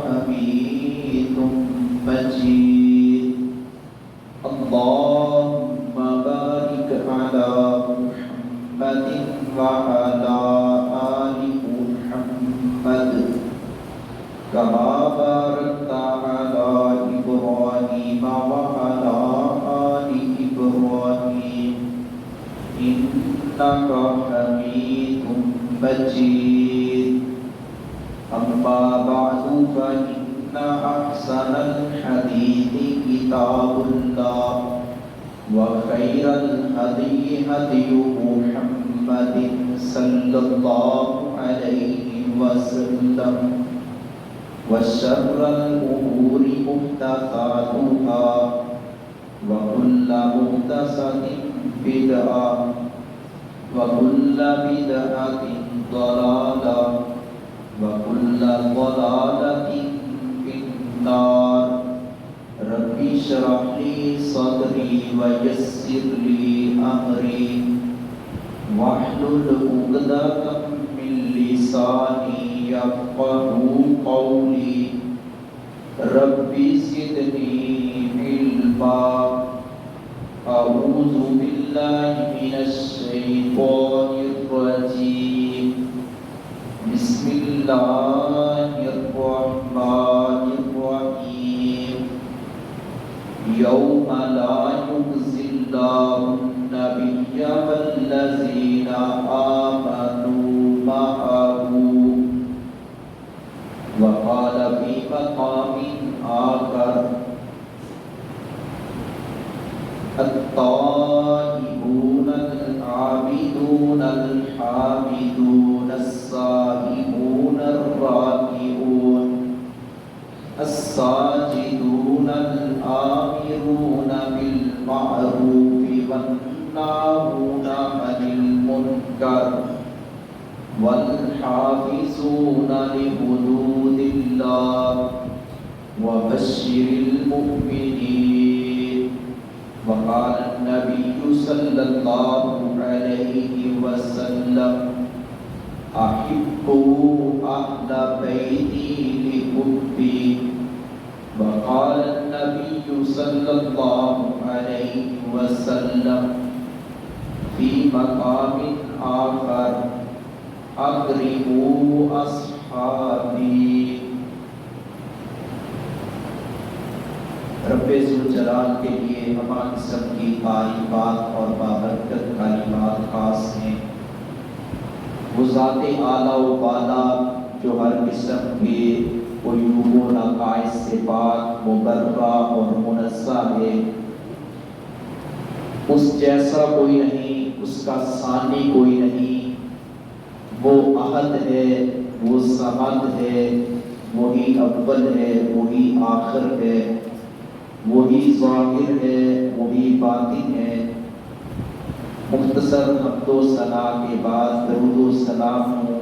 حميد مجيد اللهم بارك على محمد وعلى آل محمد كما باركت على إبراهيم وعلى آل إبراهيم إنك حميد مجيد أما بعد فإن أحسن الحديث كتاب الله وخير الهدي هدي محمد صلى الله عليه وسلم وشر الأمور محدثاتها وكل محدثة بدعة وكل بدعة ضلالة وكل ضلالة في النار رب اشرح لي صدري ويسر لي أمري واحلل عقدة من لساني يفقهوا قولي رب زدني علما أعوذ بالله من الشيطان الرجيم بسم الله الرحمن الرحيم يوم لا يخزي الله النبي والذين آمنوا معه وقال في مقام آخر التائبون العابدون الحامدون السائحون الراكعون الساجدون الآمرون بالمعروف والناهون عن المنكر والحافظون لحدود الله وبشر المؤمنين وقال النبي صلى الله عليه وسلم أحبوا أهل بيتي لحبي وقال النبي صلى الله عليه وسلم في مقام آخر أكرموا أصحابي رب ذوالجلال کے لیے ہما قسم کی تعریفات اور بابرکت کلمات خاص ہیں۔ وہ ذات اعلیٰ و بالا جو ہر قسم کے عیوب و نقائص سے پاک مبرہ اور منزہ ہے، اس جیسا کوئی نہیں، اس کا ثانی کوئی نہیں۔ وہ احد ہے، وہ صمد ہے، وہی اول ہے، وہی آخر ہے، وہی ظاہر ہے، وہی باطن ہے۔ مختصر حمد و ثنا کے بعد درود و سلام ہوں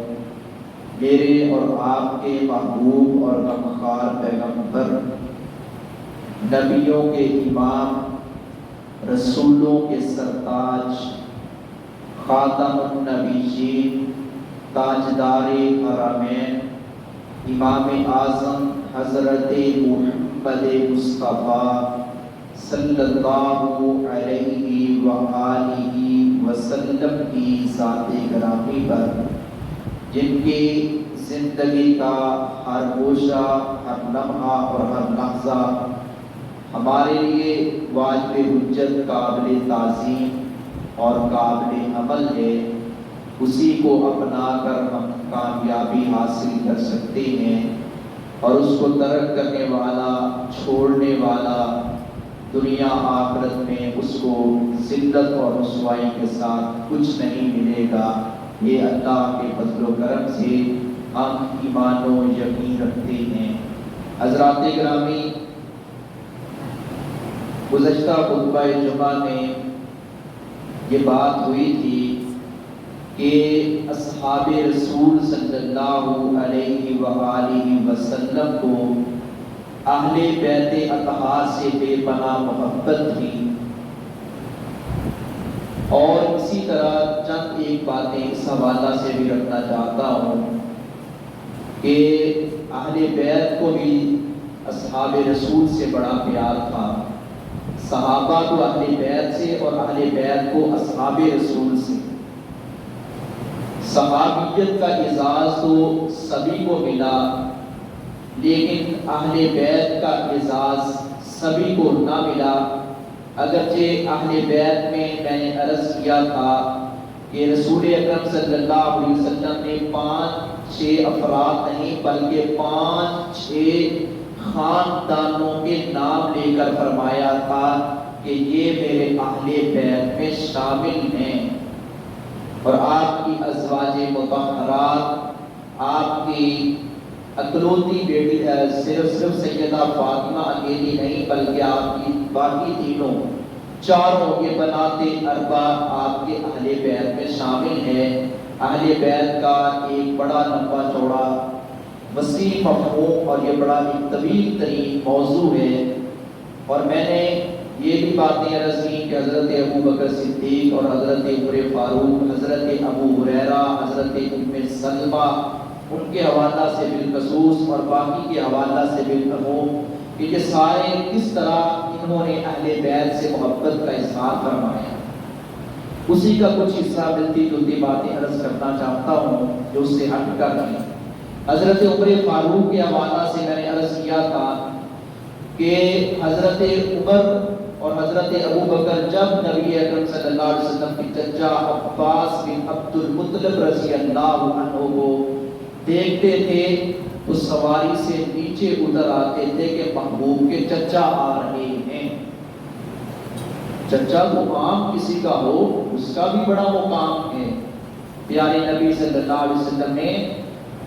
میرے اور آپ کے محبوب اور غمخوار پیغمبر، نبیوں کے امام، رسولوں کے سرتاج، خاتم النبیین، تاجدار حرمین، امام اعظم حضرت محمد مصطفیٰ صلی اللہ علیہ وآلہ وسلم کی ذات گرامی پر، جن کی زندگی کا ہر گوشہ، ہر لمحہ اور ہر لحظہ ہمارے لیے واجب حجت، قابل تعظیم اور قابل عمل ہے، اسی کو اپنا کر ہم کامیابی حاصل کر سکتے ہیں، اور اس کو ترک کرنے والا، چھوڑنے والا دنیا آخرت میں اس کو ذلت اور رسوائی کے ساتھ کچھ نہیں ملے گا۔ یہ اللہ کے فضل و کرم سے ہم ایمان و یقین رکھتے ہیں۔ حضرات گرامی، گزشتہ خطبہ جمعہ میں یہ بات ہوئی تھی کہ اصحاب رسول صلی اللہ علیہ وآلہ وسلم کو اہل بیت اطہار سے بے پناہ محبت تھی، اور اسی طرح چند ایک باتیں اس حوالہ سے بھی رکھنا چاہتا ہوں کہ اہل بیت کو بھی اصحاب رسول سے بڑا پیار تھا، صحابہ کو اہل بیت سے اور اہل بیت کو اصحاب رسول سے۔ صحابیت کا اعزاز تو سبھی کو ملا، لیکن اہل بیت کا اعزاز سبھی کو نہ ملا۔ اگرچہ اہل بیت میں نے عرض کیا تھا کہ رسول اکرم صلی اللہ علیہ وسلم نے 5-6 افراد نہیں بلکہ 5-6 خاندانوں کے نام لے کر فرمایا تھا کہ یہ میرے اہل بیت میں شامل ہیں، اور آپ کی ازواج مطہرات، آپ کی اکلوتی بیٹی صرف سیدہ فاطمہ اکیلی نہیں بلکہ آپ کی باقی تینوں چاروں یہ بناتے اربع آپ کے اہل بیت میں شامل ہیں۔ اہل بیت کا ایک بڑا لمبا چوڑا وسیع مفہوم اور یہ بڑا ایک طویل ترین موضوع ہے، اور میں نے یہ بھی باتیں عرض کی کہ حضرت ابو بکر صدیق اور حضرت عمر فاروق، حضرت ابو ہریرہ، حضرت ام سلمہ، ان کے حوالہ سے بالخصوص اور باقی کے حوالہ سے بالعموم کہ یہ سارے کس طرح انہوں نے اہل بیت سے محبت کا اظہار فرمایا۔ اسی کا کچھ حصہ ملتی جلتی باتیں عرض کرنا چاہتا ہوں جو اس سے ہٹ کر ہیں۔ حضرت عمر فاروق کے حوالہ سے میں نے عرض کیا تھا کہ حضرت عمر اور حضرت ابو بکر جب نبی اکرم صلی اللہ علیہ وسلم کے چچا عباس بن عبد المطلب رضی اللہ عنہ کو دیکھتے تھے تو سواری سے نیچے اتر آتے تھے کہ محبوب کے چچا آ رہے ہیں۔ چچا کو عام کسی کا ہو اس کا بھی بڑا مقام ہے۔ پیارے نبی صلی اللہ علیہ وسلم نے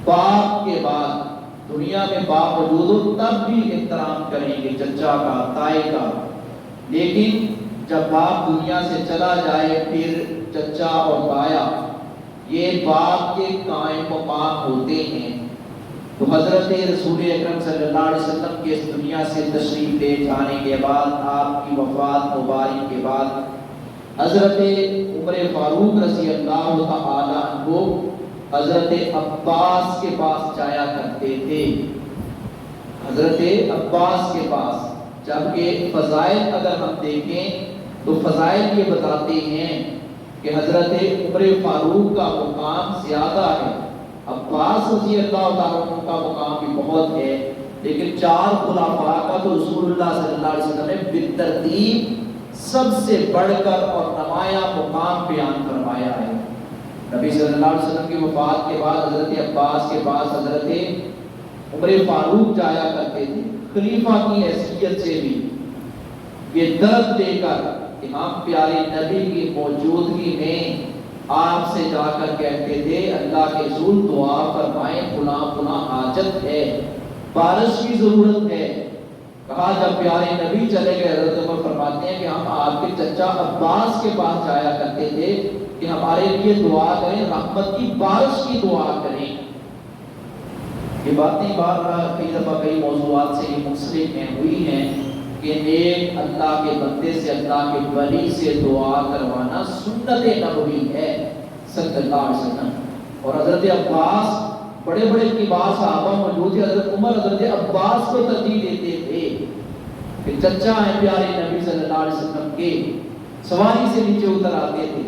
باپ کے بعد دنیا میں باپ موجود ہو تب بھی احترام کریں گے چچا کا، تائی کا، لیکن جب باپ دنیا سے چلا جائے پھر چچا اور تایا یہ باپ کے قائم مقام ہوتے ہیں۔ تو حضرت رسول اکرم صلی اللہ علیہ وسلم کے اس دنیا سے تشریف لے جانے کے بعد، آپ کی وفات مبارک کے بعد، حضرت عمر فاروق رضی اللہ تعالی عنہ حضرت عباس کے پاس جایا کرتے تھے، حضرت عباس کے پاس۔ جبکہ فضائل اگر ہم دیکھیں تو فضائل یہ بتاتے ہیں کہ حضرت عمر فاروق کا مقام زیادہ ہے، عباس رضی اللہ تعالیٰ عنہ کا مقام بھی بہت ہے، لیکن 4 خلفاء کا تو رسول اللہ صلی اللہ علیہ وسلم نے بالترتیب سب سے بڑھ کر اور نمایاں مقام بیان فرمایا ہے۔ نبی صلی اللہ علیہ وسلم کی وفات کے بعد حضرت عباس کے پاس حضرت عمر فاروق جایا کرتے تھے، خلیفہ کی حیثیت سے بھی یہ درد دے کر کہ ہم پیارے نبی کی موجودگی میں آپ سے جا کر کہتے تھے اللہ کے رسول دعا فرمائیں، فلاں حاجت ہے، بارش کی ضرورت ہے۔ کہا جب پیارے نبی چلے گئے حضرت عمر فرماتے ہیں کہ ہم آپ کے چچا عباس کے پاس جایا کرتے تھے کہ ہمارے لیے دعا کریں، رحمت کی بارش کی دعا کریں۔ یہ باتیں کئی دفعہ کئی موضوعات سے یہ منسلک ہوئی ہیں کہ نیک اللہ کے بندے سے، اللہ کے ولی سے دعا کروانا سنت نبوی ہے صلی اللہ علیہ وسلم۔ اور حضرت عباس بڑے بڑے کبار صحابہ موجود تھے، حضرت عمر حضرت عباس کو ترجیح دیتے تھے کہ چچا ہیں پیارے نبی صلی اللہ علیہ وسلم کے، سواری سے نیچے اتر آتے تھے۔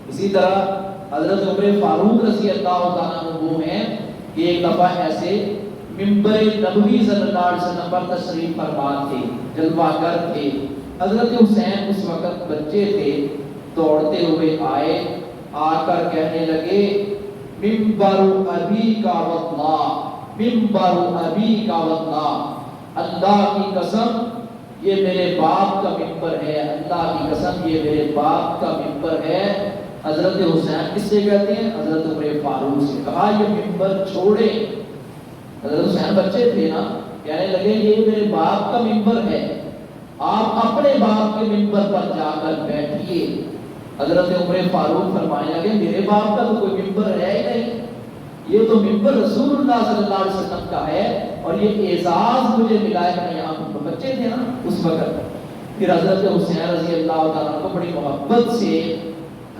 اسی طرح حضرت عمر فاروق رضی اللہ تعالیٰ عنہ وہ ہیں کہ ایک دفعہ ایسے ممبر نبوی صلی اللہ علیہ وسلم پر تشریف فرما تھے، جلوہ گر تھے۔ حضرت حسین اس وقت بچے تھے، دوڑتے ہوئے آئے، آ کر کہنے لگے ممبر ابی کا واللہ، ممبر ابی کا واللہ، اللہ کی قسم یہ میرے باپ کا ممبر ہے، اللہ کی قسم یہ میرے باپ کا ممبر ہے۔ حضرت حسین کس سے کہتے ہیں؟ حضرت عمر فاروق سے۔ کہا یہ ممبر چھوڑے، حضرت حسین بچے تھے نا، کہنے لگے یہ میرے باپ کا ممبر ہے، آپ اپنے باپ کے ممبر پر جا کر بیٹھیے۔ حضرت عمر فاروق فرمانے لگے میرے باپ کا تو کوئی ممبر ہے ہی نہیں، یہ تو ممبر رسول اللہ صلی اللہ علیہ وسلم کا ہے، اور یہ اعزاز مجھے ملا ہے کہ یہاں بچے تھے نا اس وقت۔ پھر حضرت حسین رضی اللہ تعالیٰ کو بڑی محبت سے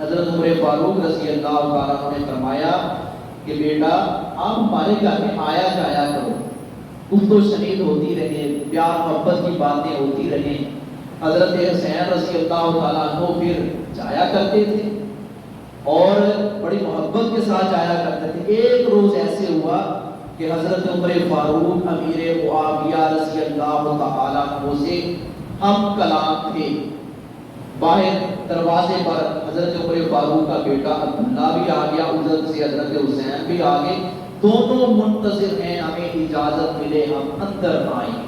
حضرت عمر فاروق رضی اللہ تعالیٰ نے فرمایا کہ بیٹا آپ ہمارے گھر میں آیا جایا کرو، گفت و شنید ہوتی رہے، پیار محبت کی باتیں ہوتی رہیں۔ حضرت حسین رضی اللہ تعالیٰ عنہ پھر جایا کرتے تھے اور بڑی محبت کے ساتھ جایا کرتے تھے۔ ایک روز ایسے ہوا کہ حضرت عمر فاروق امیر معاویہ رضی اللہ تعالیٰ عنہ سے ہم کلام تھے۔ باہر دروازے پر حضرت عمر فاروق کا بیٹا عبداللہ بھی آ گیا، ادھر سے حضرت حسین بھی آ گئے، دونوں منتظر ہیں ہمیں اجازت ملے ہم اندر آئیں۔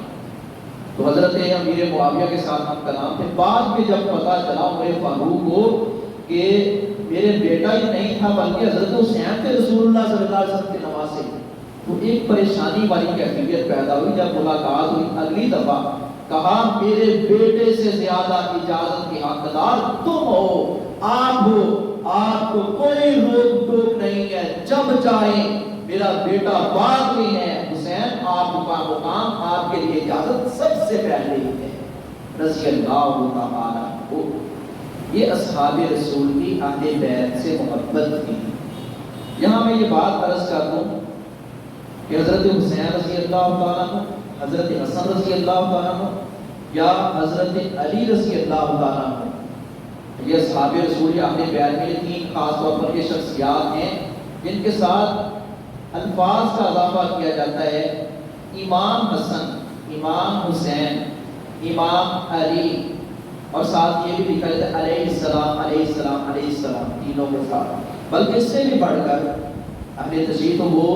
تو حضرت امیر معاویہ کے ساتھ ہم کلام تھے۔ بعد میں جب پتہ چلا عمر فاروق کو کہ میرے بیٹا ہی نہیں تھا بلکہ حضرت حسین تھے رسول اللہ صلی اللہ علیہ وسلم کے نواسے، تو ایک پریشانی والی کیفیت پیدا ہوئی۔ جب ملاقات ہوئی اگلی دفعہ کہا میرے بیٹے سے زیادہ اجازت کے حقدار تم ہو، آپ ہو، آپ کو کوئی روک ٹوک نہیں ہے، جب چاہیں میرا بیٹا بعد میں ہے، حسین آپ کا مقام آپ کے لیے اجازت سب سے پہلے ہی ہے رضی اللہ تعالیٰ عنہ۔ یہ اصحاب رسول کی اہل بیت سے محبت تھی۔ یہاں میں یہ بات عرض کر دوں کہ حضرت حسین رضی اللہ تعالیٰ عنہ، حضرت حسن رضی اللہ تعالیٰ عنہ یا حضرت علی رضی اللہ تعالیٰ عنہ، یہ اصحاب رسول اہل بیت میں تین خاص طور پر یہ شخصیات ہیں جن کے ساتھ الفاظ کا اضافہ کیا جاتا ہے۔ امام حسن، امام حسین، امام علی، اور ساتھ یہ بھی لکھا جاتا ہے علیہ السلام علیہ السلام علیہ السلام، تینوں کے ساتھ۔ بلکہ اس سے بھی بڑھ کر اہل تشیع تو وہ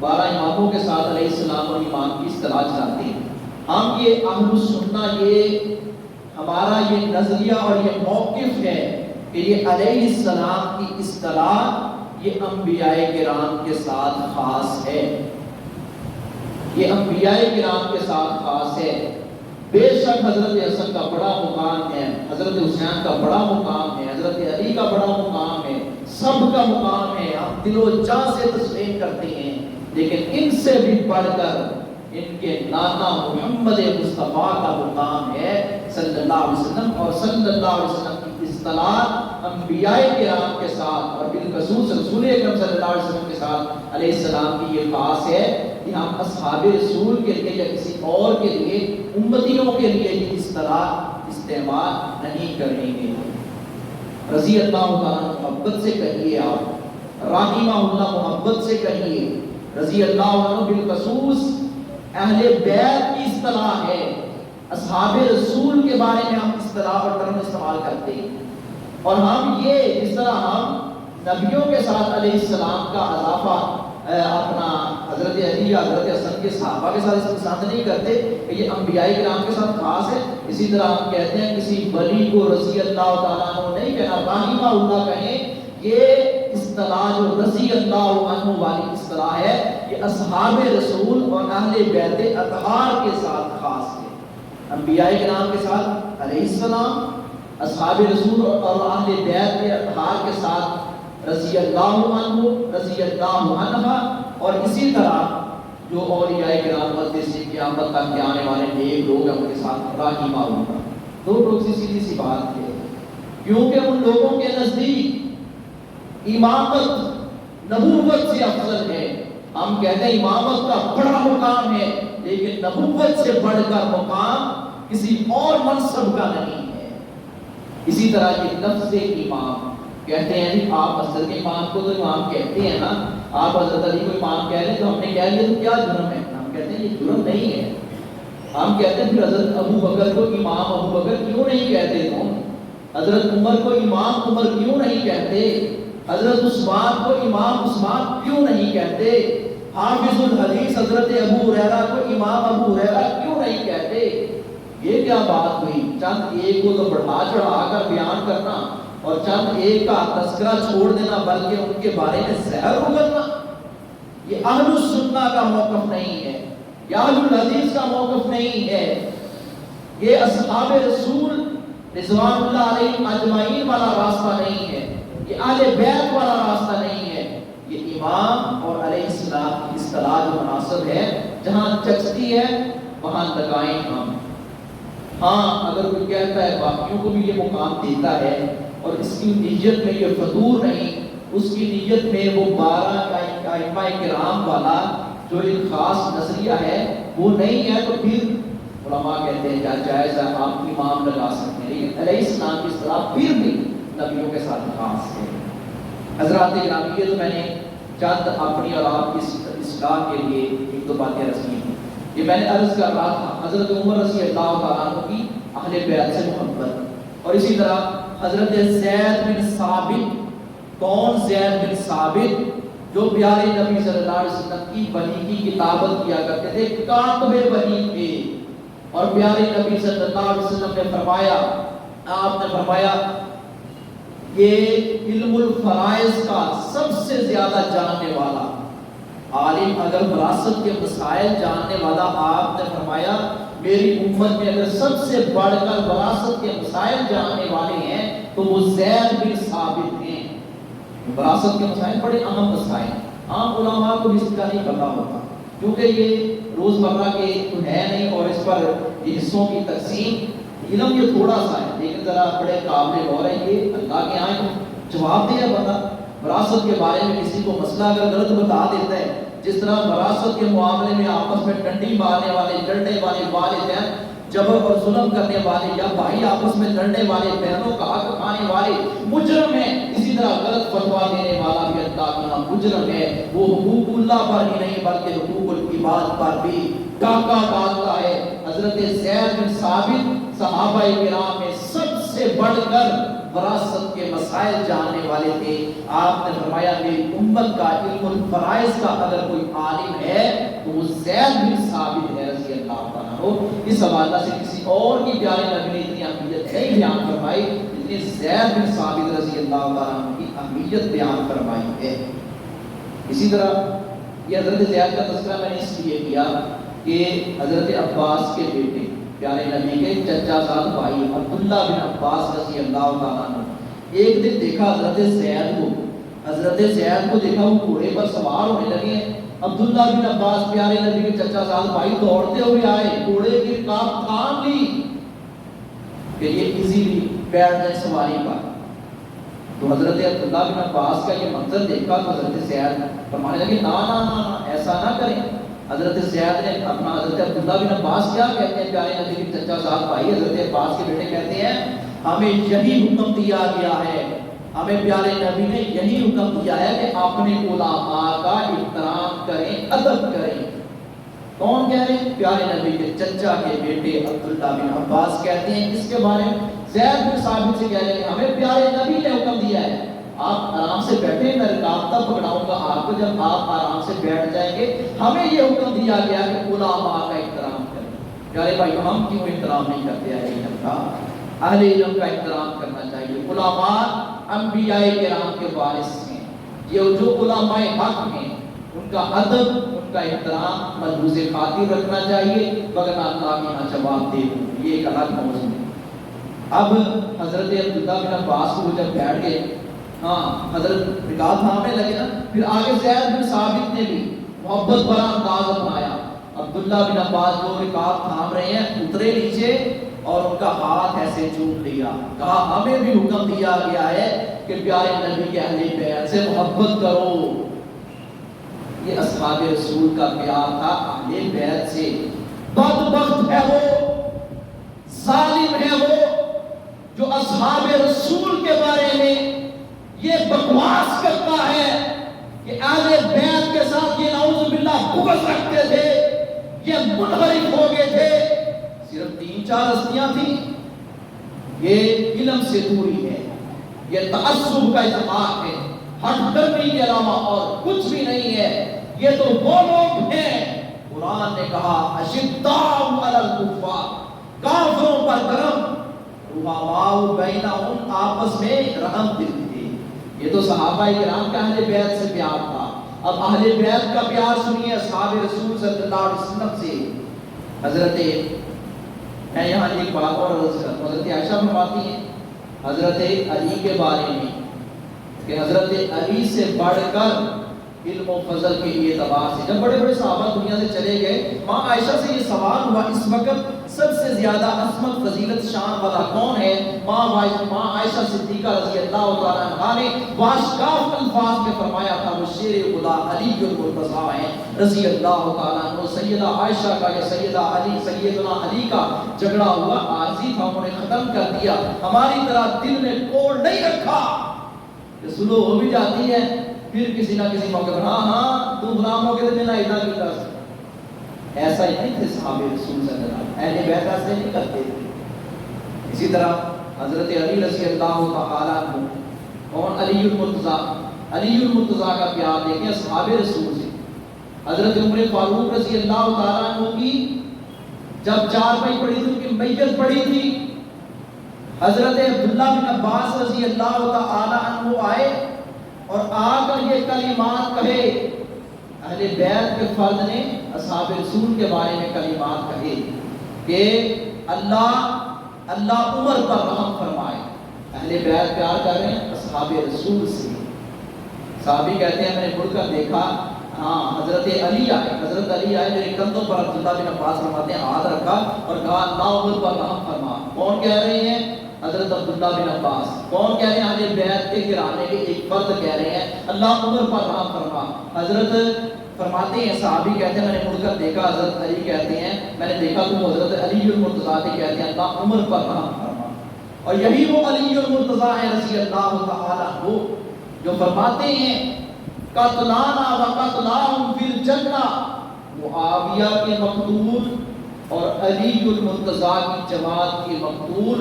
12 اماموں کے ساتھ علیہ السلام اور امام کی اصطلاح چلاتے ہیں۔ ہم یہ اہل السنہ، یہ ہمارا یہ نظریہ اور یہ موقف ہے کہ یہ علیہ السلام کی اصطلاح یہ انبیاء کرام کے ساتھ خاص ہے، یہ انبیاء کرام کے ساتھ خاص ہے۔ بے شک حضرت حسن کا بڑا مقام ہے، حضرت حسین کا بڑا مقام ہے، حضرت علی کا بڑا مقام ہے، سب کا مقام ہے، ہم دل و جان سے تسلیم کرتے ہیں، لیکن ان سے بھی بڑھ کر ان کے نانا محمد مصطفیٰ کا مقام ہے صلی اللہ علیہ وسلم، اور صلی اللہ علیہ وسلم کی اصطلاح انبیاء کرام کے ساتھ اور بالخصوص رسول اکرم صلی اللہ علیہ وسلم کے ساتھ علیہ السلام کی یہ خاص ہے کہ ہم اصحاب رسول کے لیے یا کسی اور کے لیے، امتیوں کے لیے یہ اصطلاح استعمال نہیں کریں گے۔ رضی اللہ تعالیٰ محبت سے کہیے، آپ رحمہ اللہ محبت سے کہیے، رضی اللہ عنہ بالخصوص اہل بیت کی اصطلاح ہے۔ اصحاب رسول کے بارے میں ہم اصطلاح اور ٹرم استعمال کرتے ہیں، اور ہم یہ اس طرح ہم نبیوں کے ساتھ علیہ السلام کا اضافہ اپنا حضرت علی یا حضرت حسن کے صحابہ کے ساتھ پسند نہیں کرتے کہ یہ انبیاء کرام کے ساتھ خاص ہے۔ اسی طرح ہم کہتے ہیں کسی ولی کو رضی اللہ تعالیٰ عنہ نہیں کہنا، رحمہ اللہ کہیں۔ یہ اصطلاح جو رضی اللہ عنہ والی اصطلاح ہے یہ اصحاب رسول اور اہل بیت اطہار کے ساتھ خاص ہے۔ انبیاء کرام کے ساتھ علیہ السلام، اصحاب رسول اور اہل بیت اطہار کے ساتھ رضی اللہ عنہ، رضی اللہ عنہ، اور اسی طرح جو اولیاء کرام سے قیامت تک کے آنے والے نیک لوگ ہیں ان کے ساتھ رحمہ اللہ۔ دو لوگ سے سیدھی سی بات ہے، کیونکہ ان لوگوں کے نزدیک امامت نبوت سے افضل ہے۔ ہم کہتے ہیں امامت کا بڑا مقام ہے، لیکن نبوت سے بڑھ کر مقام کسی اور منصب کا نہیں ہے۔ اسی طرح یہ لفظ امام کہتے ہیں، آپ حضرت امام کو تو امام کہتے ہیں نا، آپ حضرت علی کو امام کہہ لیں تو ہم نے کہہ لیا تو کیا جرم ہے؟ ہم کہتے ہیں یہ جرم نہیں ہے۔ ہم کہتے ہیں پھر حضرت ابو بکر کو امام ابو بکر کیوں نہیں کہتے تم؟ حضرت عمر کو امام عمر کیوں نہیں کہتے؟ حضرت عثمان کو امام عثمان کیوں نہیں کہتے؟ حافظ الحدیث حضرت ابو ہریرہ کو امام ابو ہریرہ کیوں نہیں کہتے؟ یہ کیا بات ہوئی؟ چند ایک کو تو بڑھا چڑھا کر بیان کرنا اور چند ایک کا تذکرہ چھوڑ دینا، بلکہ ان کے بارے میں زہر اگلنا، یہ اہل السنہ کا موقف نہیں ہے، یہ اہل الحدیث کا موقف نہیں ہے، یہ اصحاب رسول رضوان اللہ علیہم اجمعین والا راستہ نہیں ہے، یہ اہل بیت والا راستہ نہیں ہے۔ یہ امام اور علیہ السلام کی اصطلاح جو مناسب ہے، جہاں چچتی ہے وہاں لگائیں ہم۔ ہاں اگر کوئی کہتا ہے باقیوں کو بھی یہ مقام دیتا ہے اور اس کی نیت میں یہ فضول نہیں، اس کی نیت میں وہ 12 ائمہ کرام والا جو ایک خاص نظریہ ہے وہ نہیں ہے تو پھر علماء کہتے ہیں کیا جائز ہے آپ امام لگا سکتے ہیں، لیکن علیہ السلام کی اصطلاح پھر بھی نبیوں کے ساتھ خاص ہے۔ حضرات گرامی، یہ تو میں نے چند اپنی اور آپ کی اصلاح کے لیے ایک دو باتیں رکھی ہیں۔ یہ میں نے عرض کر رہا تھا حضرت عمر رضی اللہ تعالیٰ عنہ کی اہل بیت سے محبت، اور اسی طرح حضرت زید بن ثابت، کون زید بن ثابت جو پیارے نبی صلی اللہ علیہ وسلم کی بنی کی کتابت کیا کرتے تھے، کاتب بنی تھے، اور پیارے نبی صلی اللہ علیہ وسلم نے فرمایا، آپ نے فرمایا یہ علم الفرائض کا سب سے زیادہ جاننے والا عالم اگر وراثت کے مسائل جاننے والا، آپ نے فرمایا میری امت میں اگر سب سے بڑھ کر وراثت کے مسائل جاننے والے ہیں تو وہ زید بن ثابت ہیں۔ وراثت کے مسائل بڑے اہم مسائل، عام علماء کو اس کا نہیں پتا ہوتا کیونکہ یہ روزمرہ کے تو ہے نہیں، اور اس پر یہ حصوں کی تقسیم علم یہ تھوڑا سا ہے، لیکن ذرا بڑے قابل غور ہے، یہ اللہ کے آئیں جواب دیا بتا۔ وراثت کے بارے میں کسی کو مسئلہ اگر غلط بتا دیتا ہے، جس طرح وراثت کے معاملے میں آپس میں ڈنڈی مارنے والے، لڑنے والے والدین، جبر اور ظلم کرنے والے، یا بھائی آپس میں لڑنے والے، بہنوں کا حق کھانے والے مجرم ہیں، اسی طرح غلط فتویٰ دینے والا بھی اللہ کا مجرم ہے۔ وہ حقوق اللہ پر ہی نہیں بلکہ حقوق العباد پر بھی ڈاکہ ڈالتا ہے۔ حضرت زید بن ثابت صحابہ کرام میں سب سے بڑھ کر وراثت کے مسائل جاننے والے تھے۔ آپ نے فرمایا میری امت کا علم الفرائض کا اگر کوئی عالم ہے تو وہ زید بن ثابت ہے رضی اللہ عنہ۔ اس حوالے سے کسی اور کی پیارے نبی نے اتنی اہمیت نہیں بیان فرمائی جتنی زید بن ثابت رضی اللہ عنہ کی اہمیت بیان فرمائی ہے۔ اسی طرح یہ حضرت زید کا تذکرہ میں نے اس لیے کیا کہ حضرت عباس کے بیٹے پیارے نبی کے چچا زاد بھائی عبداللہ بن عباس رضی اللہ تعالیٰ عنہ ایک دن دیکھا حضرت زید کو دیکھا وہ گھوڑے پر سوار ہونے لگے ہیں۔ عبداللہ بن عباس پیارے نبی کے چچا زاد بھائی دوڑتے ہوئے آئے، گھوڑے کی رکاب تھام لی کہ یہ ایزیلی بیٹھ جائے سواری پر۔ تو حضرت عبداللہ بن عباس کا یہ منظر دیکھا تو حضرت زید فرمانے لگے نا نا نا ایسا نہ کریں۔ حضرت زید نے اپنا حضرت عبداللہ بن عباس کیا کہتے ہیں پیارے نبی کے چچا زاد بھائی حضرت عباس کے بیٹے کہتے ہیں ہمیں یہی حکم دیا گیا ہے، ہمیں پیارے نبی نے یہی حکم دیا ہے کہ اپنے علماء کا احترام کریں، ادب کریں۔ کون کہہ رہے ہیں؟ پیارے نبی کے چچا کے بیٹے عبداللہ بن عباس کہتے ہیں اس کے بارے میں زید بن ثابت سے کہہ رہے ہیں ہمیں پیارے نبی نے حکم دیا ہے آپ آرام سے بیٹھے، میں رکاب تب پکڑاؤں گا آپ کو جب آپ آرام سے بیٹھ جائیں گے۔ ہمیں یہ حکم دیا گیا کہ علماء کا احترام کریں۔ پیارے بھائی ہم کیوں احترام نہیں کرتے اہل علم کا؟ اہل علم کا احترام کرنا چاہیے۔ علماء انبیاء کرام کے وارث ہیں، یہ جو علماء حق ہیں ان کا ادب، ان کا احترام ملحوظ خاطر رکھنا چاہیے، وگرنہ اللہ کے یہاں جواب دے دیں، یہ ایک الگ موضوع ہے۔ اب حضرت عبداللہ بن عباس کو جب بیٹھ گئے، حضرت رکاب تھامنے لگے نا، پھر آگے زید بن ثابت نے بھی محبت بھرا انداز اپنایا۔ عبداللہ بن عباس جو رکاب تھام رہے ہیں اترے نیچے اور ان کا ہاتھ ایسے چوم لیا، کہا ہمیں بھی حکم دیا گیا ہے کہ پیارے نبی کے اہل بیت سے محبت کرو۔ یہ اصحاب رسول کا پیار تھا اہل بیت سے۔ بدبخت ہے وہ، ظالم ہے وہ جو اصحاب رسول کے بارے میں یہ بکواس کرتا ہے کہ اہل بیت کے ساتھ یہ نعوذ باللہ بغض رکھتے تھے، یہ منحرف ہو گئے تھے۔ صرف 3-4 ہستیاں تھیں، یہ علم سے دوری ہے، یہ تعصب کا اظہار ہے، ہٹ درمی کے علاوہ اور کچھ بھی نہیں ہے۔ یہ تو وہ لوگ ہیں، قرآن نے کہا اشداء علی الکفار، کافروں پر گرم، رحماء بینہم، آپس میں رحم دل تھے۔ یہ تو صحابہ کرام کا اہل بیت سے پیار تھا۔ اب اہل بیت کا پیار سنیے اصحاب رسول صلی اللہ علیہ وسلم سے۔ میں یہاں ایک بات اور عرض کرتا ہوں، حضرت عائشہ فرماتی ہیں حضرت علی کے بارے میں کہ حضرت علی سے بڑھ کر علم و فضل کے اعتبار سے جب بڑے بڑے صحابہ دنیا سے چلے گئے، ماں عائشہ سے یہ سوال ہوا اس وقت سب سے زیادہ عظمت فضیلت شان والا کون ہے؟ ماں عائشہ صدیقہ رضی اللہ تعالیٰ عنہا نے واشکاف الفاظ میں فرمایا تھا وہ شیر خدا علی المرتضیٰ ہیں رضی اللہ تعالیٰ عنہ۔ سیدہ عائشہ کا یا سیدنا علی کا جھگڑا ہوا عارضی تھا، انہوں نے ختم کر دیا، ہماری طرح دل میں کوڑ نہیں رکھا کہ سلو ہو بھی جاتی ہے پھر کسی نہ کسی موقع پر ہاں تو غلام موقع سے میں ادھر کی طرف ایسا ہی نہیں تھے صحابہ رسول صلی اللہ علیہ وسلم، اہل بیت ایسے نہیں کرتے تھے۔ اسی طرح حضرت علی رضی اللہ تعالیٰ عنہ، کون؟ علی المرتضیٰ کا پیار دیکھیں اصحاب رسول سے۔ حضرت عمر فاروق رضی اللہ تعالیٰ عنہ کی جب چارپائی پڑی تھی، ان کی میت پڑی تھی، حضرت عبداللہ بن عباس رضی اللہ تعالیٰ عنہ آئے اور آ کر یہ کلمات کہے، اہل بیت کے فرد نے اصحاب رسول کے بارے میں کلمات کہے کہ اللہ عمر پر رحم فرمائے۔ اہل بیت پیار کر رہے ہیں اصحاب رسول سے۔ صحابی کہتے ہیں میں نے مڑ کر دیکھا، ہاں حضرت علی آئے میرے کندھوں پر عبداللہ بن عباس فرماتے ہیں ہاتھ رکھا اور کہا اللہ عمر پر رحم فرما۔ کون کہہ رہے ہیں؟ حضرت عبداللہ بن عباس۔ کون کہہ رہے ہیں؟ اہل بیت کے گرانے کے ایک فرد کہہ رہے ہیں اللہ عمر پر رحم فرما۔ حضرت فرماتے ہیں صحابی کہتے ہیں میں نے مڑ کر دیکھا، حضرت علی کہتے ہیں میں نے دیکھا تو حضرت علی المرتضیٰ کہتے ہیں اللہ عمر پر رحم فرما۔ اور یہی وہ علی المرتضیٰ ہیں رضی اللہ تعالیٰ عنہ جو فرماتے ہیں قتلانا و قتلاہم فی الجنہ، معاویہ کے مقتول اور علی المرتضیٰ کی جماعت کے مقتول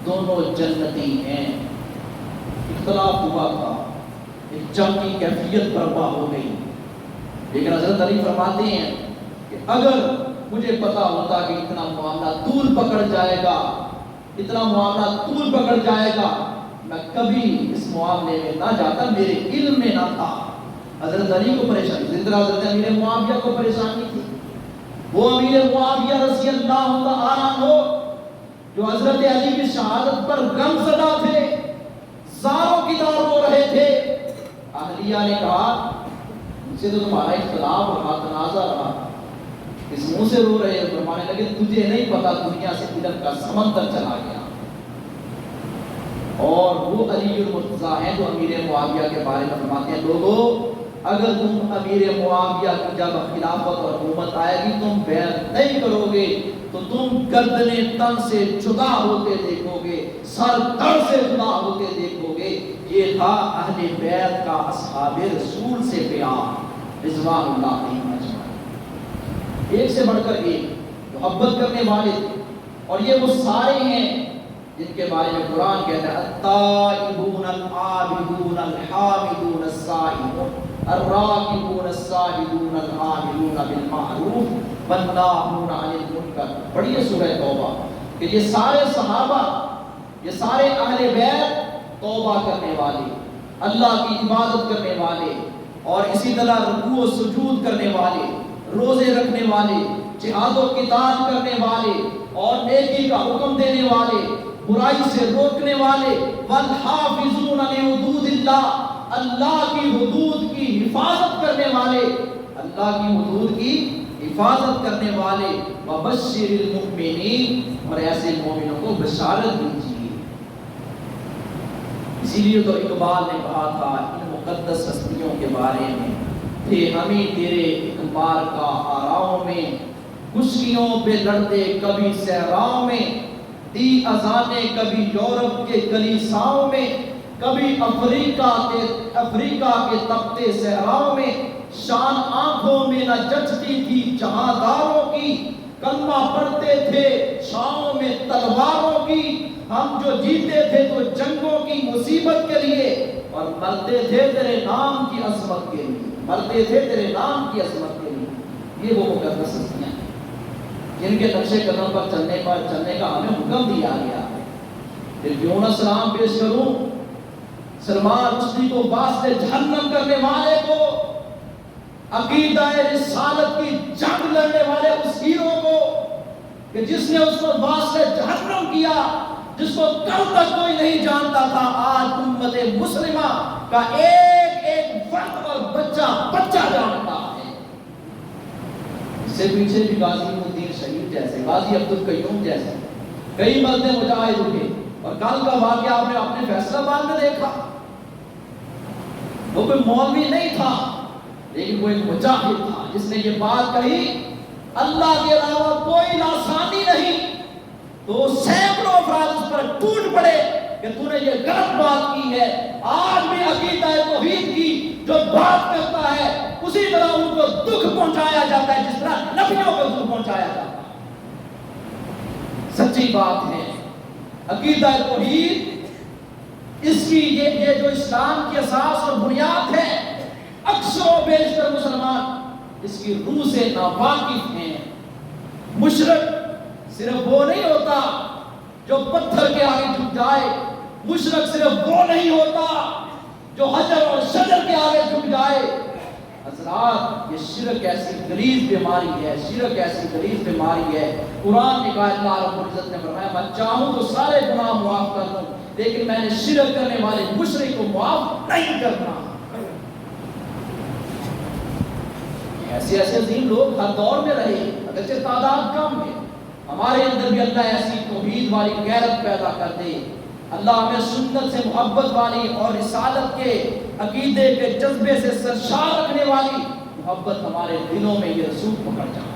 دونوں جنتی ہیں۔ اختلاف ہوا تھا، ایک جنگ کی کیفیت برپا ہو گئی، لیکن حضرت علی فرماتے ہیں کہ اگر مجھے پتا ہوتا کہ اتنا معاملہ طول پکڑ جائے گا میں کبھی اس معاملے میں نہ جاتا، میرے علم میں نہ تھا۔ حضرت علی کو پریشانی، حضرت امیر معاویہ کو پریشانی تھی، وہ امیر معاویہ رضی اللہ تعالیٰ عنہ جو حضرت علی کی شہادت پر غم زدہ تھے، زاروں کی طرح رو رہے تھے۔ اہلیہ نے کہا ان سے تو تمہارا اختلاف رہا، تنازع رہا، اس منہ سے رو رہے ہیں، فرمانے لگے تجھے نہیں پتا دنیا سے علم کا سمندر چلا گیا۔ اور وہ علی المرتضیٰ ہیں جو امیر معاویہ کے بارے میں فرماتے ہیں لوگوں اگر تم امیر معاویہ کی جب خلافت اور حکومت آئے گی تم بیعت نہیں کرو گے تو تم گردن تن سے جدا ہوتے دیکھو گے، سر دھڑ سے جدا ہوتے دیکھو گے۔ یہ تھا اہل بیت کا اصحاب رسول سے پیار رضوان اللہ علیہم اجمعین، ایک سے بڑھ کر ایک محبت کرنے والے تھے۔ اور یہ وہ سارے ہیں جن کے بارے میں قرآن کہتا ہے التائبون العابدون الحامدون السائحون الراکعون الساجدون العاملون بالمعروف والناہون عن المنکر۔ پڑھیے سورہ توبہ کہ یہ سارے صحابہ، یہ سارے اہل بیت توبہ کرنے والے، اللہ کی عبادت کرنے والے، اور اسی طرح رکوع و سجود کرنے والے، روزے رکھنے والے، جہاد و قتال کرنے والے، اور نیکی کا حکم دینے والے، برائی سے روکنے والے، والحافظون لحدود اللہ، اللہ کی حدود کی حفاظت کرنے والے، اللہ کی حدود کی حفاظت کرنے والے، وبشر المؤمنین، اور ایسے مومنوں کو بشارت دیجیے۔ اسی لیے تو اقبال نے کہا تھا ان مقدس ہستیوں کے بارے میں، تھے ہمیں تیرے اقبال کا آراؤں میں، خشکیوں پہ لڑتے کبھی صحراؤں میں، دی اذانیں کبھی یورپ کے کلیساؤں میں، کبھی افریقہ کے تپتے صحراؤں میں، شان آنکھوں میں نہ جچتی تھی جہاں داروں کی، کلمہ پڑھتے تھے چھاؤں میں تلواروں کی، ہم جو جیتے تھے تو جنگوں کی مصیبت کے لیے، اور مرتے تھے تیرے نام کی عظمت کے لیے، مرتے تھے تیرے نام کی عظمت کے لیے۔ یہ وہ مقدس ہستیاں ہیں جن کے نقش قدم پر چلنے کا ہمیں حکم دیا گیا ہے۔ پھر کیوں نہ سلام پیش کروں سلمان رشدی کو واسطے جہنم کرنے والے کو، عقیدہ رسالت کی جنگ لڑنے والے اس ہیرو کو کہ جس نے اس کو واسطے جہنم کیا، جس کو کل تک کوئی نہیں جانتا تھا، آج امت مسلمہ کا ایک ایک فرد اور بچہ بچہ بچہ جانتا ہے۔ اس سے پیچھے بھی غازی الدین شہید جیسے، غازی عبدالقیوم جیسے کئی مرد مجاہد ہوئے، اور کل کا واقعہ آپ نے اپنے فیصلہ آباد میں دیکھا۔ وہ کوئی مولوی نہیں تھا، لیکن وہ ایک مجاہد تھا جس نے یہ بات کہی اللہ کے علاوہ کوئی لاسانی نہیں، تو سینکڑوں افراد اس پر ٹوٹ پڑے کہ تو نے یہ غلط بات کی ہے۔ آج بھی عقیدہ توحید کی جو بات کرتا ہے اسی طرح ان کو دکھ پہنچایا جاتا ہے جس طرح نبیوں کو دکھ پہنچایا جاتا ہے۔ سچی بات ہے، عقیدہ توحید اس کی یہ جو اسلام کی اساس اور بنیاد ہے، اکثر و بیشتر مسلمان اس کی روح سے ناواقف ہیں۔ مشرک صرف وہ نہیں ہوتا جو پتھر کے آگے جھک جائے، مشرک صرف وہ نہیں ہوتا جو حجر اور شجر کے آگے جھک جائے۔ حضرات، یہ شرک ایسی غلیظ بیماری ہے، شرک ایسی غلیظ بیماری ہے۔ قرآن نے کہا، اللہ رب العزت نے فرمایا میں چاہوں تو سارے گناہ معاف کر دوں، لیکن میں نے شرک کرنے والے مشرک کو معاف نہیں کرنا۔ ایسے ایسے عظیم لوگ ہر دور میں رہے، اگرچہ تعداد کم ہے۔ ہمارے اندر بھی اللہ ایسی توحید والی غیرت پیدا کر دے، اللہ ہمیں سنت سے محبت والی اور رسالت کے عقیدے کے جذبے سے سرشار رکھنے والی محبت ہمارے دلوں میں یہ رسول پکڑ جائے۔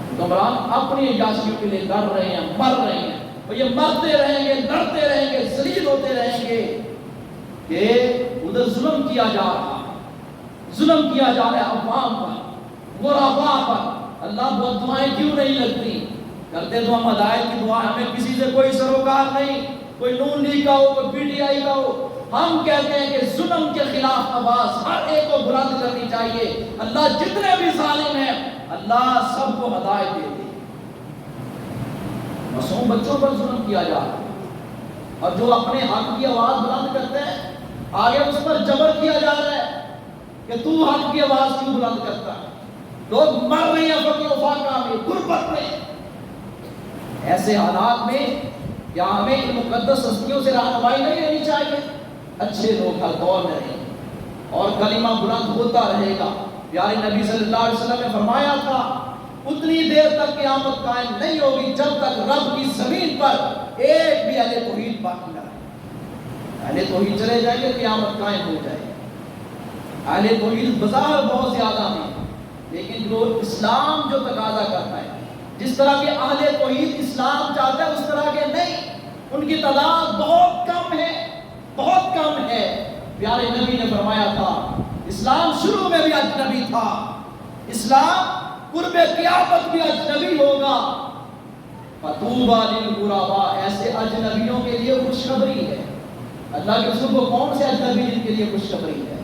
حکمران اپنی عیاشیوں کے لیے لڑ رہے ہیں، مر رہے ہیں، اور یہ مرتے رہیں گے، لڑتے رہیں گے، ذلیل ہوتے رہیں گے کہ ادھر ظلم کیا جا رہا ہے، ظلم کیا جا رہا ہے عوام پر، غرباء پر۔ اللہ بہت دعائیں کیوں نہیں لگتی؟ کرتے تو ہم ہدایت کی دعا، ہمیں کسی سے کوئی سروکار نہیں، کوئی نون لیگ کا ہو، کوئی پی ٹی آئی کا ہو۔ ہم کہتے ہیں کہ ظلم کے خلاف آواز ہر ایک کو بلند کرنی چاہیے۔ اللہ جتنے بھی ظالم ہیں اللہ سب کو ہدایت دے دے۔ معصوم بچوں پر ظلم کیا جا رہا ہے، اور جو اپنے حق کی آواز بلند کرتے ہیں آگے اس پر جبر کیا جا رہا ہے کہ تو حق کی آواز کیوں بلند کرتا ہے۔ لوگ مر رہے ہیں فقر و فاقہ میں، غربت میں۔ ایسے حالات میں کیا ہمیں ان مقدس ہستیوں سے رہنمائی نہیں لینی چاہیے؟ اچھے لوگ ہر دور میں رہیں اور کلمہ بلند ہوتا رہے گا۔ پیارے نبی صلی اللہ علیہ وسلم نے فرمایا تھا اتنی دیر تک قیامت قائم نہیں ہوگی جب تک رب کی زمین پر ایک بھی اہل توحید باقی نہ رہے۔ اہل توحید چلے جائیں گے قیامت قائم ہو جائے گی۔ اہل توحید بظاہر بہت زیادہ ہیں، لیکن جو اسلام جو تقاضا کرتا ہے، جس طرح کے اہل توحید اسلام چاہتے ہیں اس طرح کے نہیں، ان کی تعداد بہت کم ہے، بہت کم ہے۔ پیارے نبی نے فرمایا تھا اسلام شروع میں بھی اجنبی تھا، اسلام قرب قیامت بھی اجنبی ہوگا۔ فطوبی للغرباء، ایسے اجنبیوں کے لیے خوشخبری ہے۔ اللہ کے رسول کو کون سے اجنبی جن کے لیے خوشخبری ہے؟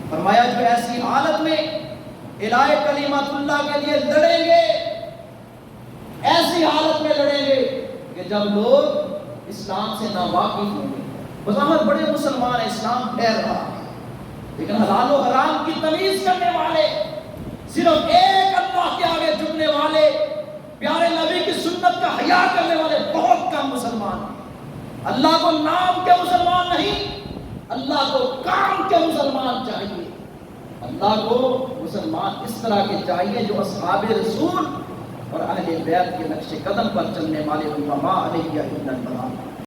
فرمایا جو ایسی حالت میں الہ کلمت اللہ کے لیے لڑیں گے، ایسی حالت میں لڑیں گے کہ جب لوگ اسلام سے ناواقف ہوں گے۔ بظاہر بڑے مسلمان اسلام پھیل رہا ہے، لیکن حلال و حرام کی تمیز کرنے والے، صرف ایک اللہ کے آگے جھکنے والے، پیارے نبی کی سنت کا حیا کرنے والے بہت کم مسلمان ہیں۔ اللہ کو نام کے مسلمان نہیں، اللہ کو کام کے مسلمان چاہیے۔ اللہ کو مسلمان اس طرح کے چاہیے جو اصحاب رسول اور اہل بیت کے نقش قدم پر چلنے والے علماء علیہ البلاغ۔